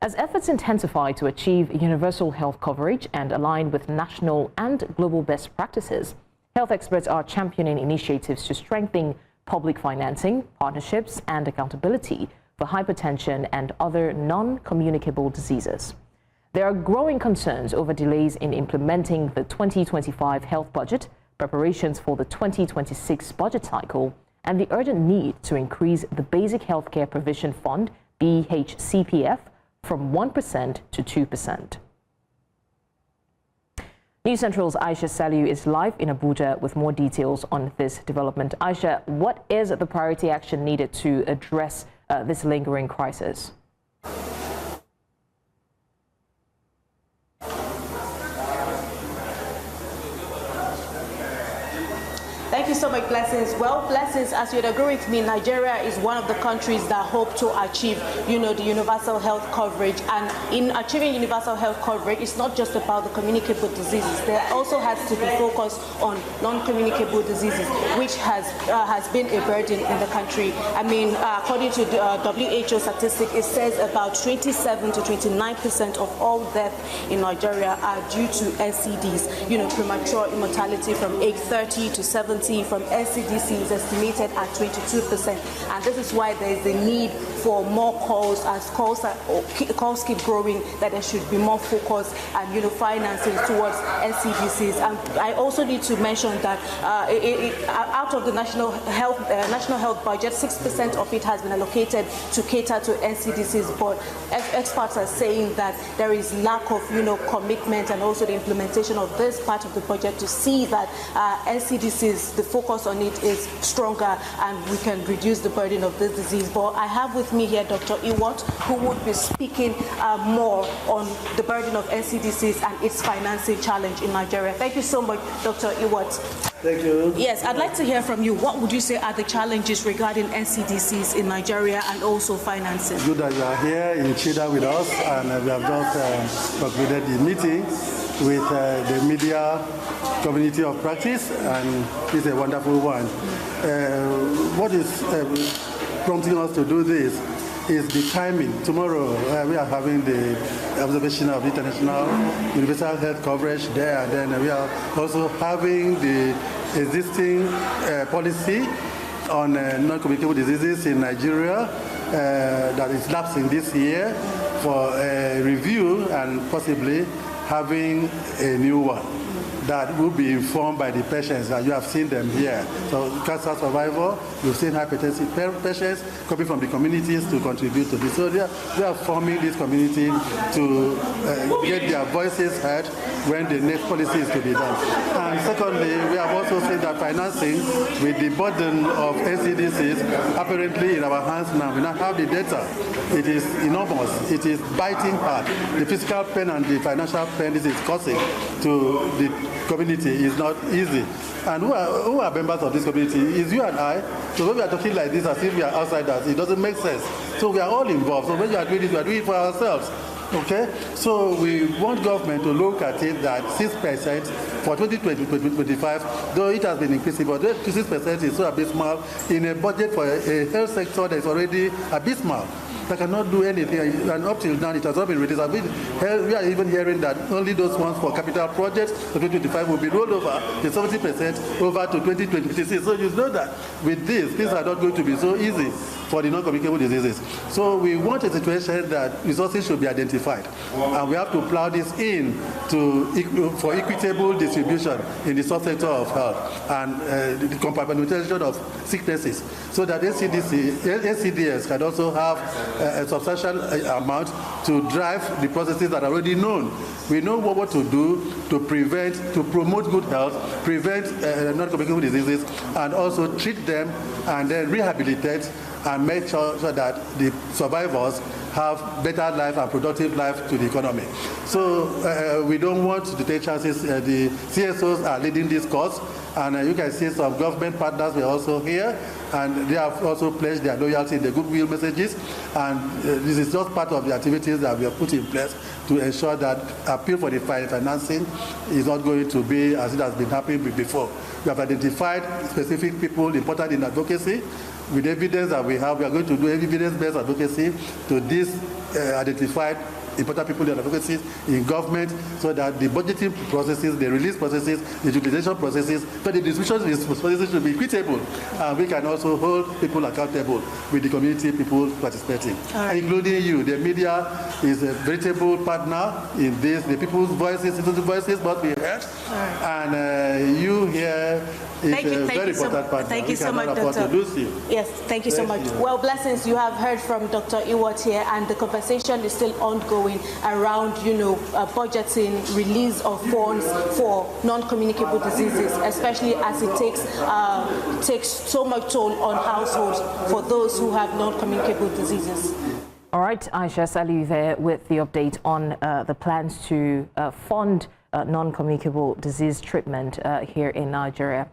As efforts intensify to achieve universal health coverage and align with national and global best practices, health experts are championing initiatives to strengthen public financing, partnerships, and accountability for hypertension and other non-communicable diseases. There are growing concerns over delays in implementing the 2025 health budget, preparations for the 2026 budget cycle, and the urgent need to increase the Basic Healthcare Provision Fund, BHCPF, from 1% to 2%. News Central's Aishat Salihu is live in Abuja with more details on this development. Aisha, what is the priority action needed to address this lingering crisis? Thank you so much, Blessings. Well, Blessings, as you'd agree with me, Nigeria is one of the countries that hope to achieve, the universal health coverage. And in achieving universal health coverage, it's not just about the communicable diseases. There also has to be focus on non-communicable diseases, which has been a burden in the country. I mean, according to the WHO statistic, it says about 27 to 29% of all deaths in Nigeria are due to NCDs, premature immortality from age 30 to 70. From NCDs is estimated at 22%, and this is why there is a need for more calls. As calls keep growing, that there should be more focus and financing towards NCDs. And I also need to mention that out of the national health budget, 6% of it has been allocated to cater to NCDs. But experts are saying that there is lack of commitment and also the implementation of this part of the budget to see that NCDs, the focus on it is stronger and we can reduce the burden of this disease. But I have with me here Dr. Iwat, who would be speaking more on the burden of NCDs and its financing challenge in Nigeria. Thank you so much, Dr. Iwat. Thank you. Yes, I'd like to hear from you. What would you say are the challenges regarding NCDs in Nigeria and also financing? Good that you are here in Chida with us, and we have just concluded the meeting with the media community of practice, and it's a wonderful one. What is prompting us to do this is the timing. Tomorrow we are having the observation of international universal health coverage there, and then we are also having the existing policy on non-communicable diseases in Nigeria that is lapsing this year for review and possibly having a new one that will be informed by the patients, that you have seen them here. So cancer survivor, you've seen hypertensive patients coming from the communities to contribute to this. So we are forming this community to get their voices heard when the next policy is to be done. And secondly, we have also seen that financing with the burden of NCDs apparently in our hands now. We now have the data. It is enormous. It is biting hard. The physical pain and the financial pain this is causing to the community is not easy. And who are members of this community? Is you and I. So when we are talking like this as if we are outsiders, it doesn't make sense. So we are all involved. So when you are doing it, we are doing it for ourselves. Okay? So we want government to look at it that 6% for 2020-2025, though it has been increasing, but 6% is so abysmal in a budget for a health sector that is already abysmal. They cannot do anything, and up till now it has not been released. We are even hearing that only those ones for capital projects for 2025 will be rolled over the 70% over to 2026. So you know that with this, things are not going to be so easy for the non-communicable diseases. So we want a situation that resources should be identified, and we have to plow this in for equitable distribution in the subsector of health and the compartmentalization of sicknesses, so that NCDs can also have a substantial amount to drive the processes that are already known. We know what to do to promote good health, prevent non-communicable diseases, and also treat them and then rehabilitate and make sure that the survivors have better life and productive life to the economy. So we don't want to take chances. The CSOs are leading this cause, and you can see some government partners were also here, and they have also pledged their loyalty in the goodwill messages, and this is just part of the activities that we have put in place to ensure that appeal for the financing is not going to be as it has been happening before. We have identified specific people important in advocacy. With evidence that we have, we are going to do evidence-based advocacy to these identified important people in advocacy in government, so that the budgeting processes, the release processes, the utilization processes, but the distribution processes should be equitable. And we can also hold people accountable with the community people participating, including you. The media is a veritable partner in this. The people's voices, citizens' voices must be heard. And you here is a very important partner. Thank you so much, Doctor. Yes, thank you so much. Well, blessings, you have heard from Dr. Iwat here, and the conversation is still ongoing around, budgeting, release of funds for non-communicable diseases, especially as it takes so much toll on households for those who have non-communicable diseases. All right, Aishat, Salihu there with the update on the plans to fund non-communicable disease treatment here in Nigeria.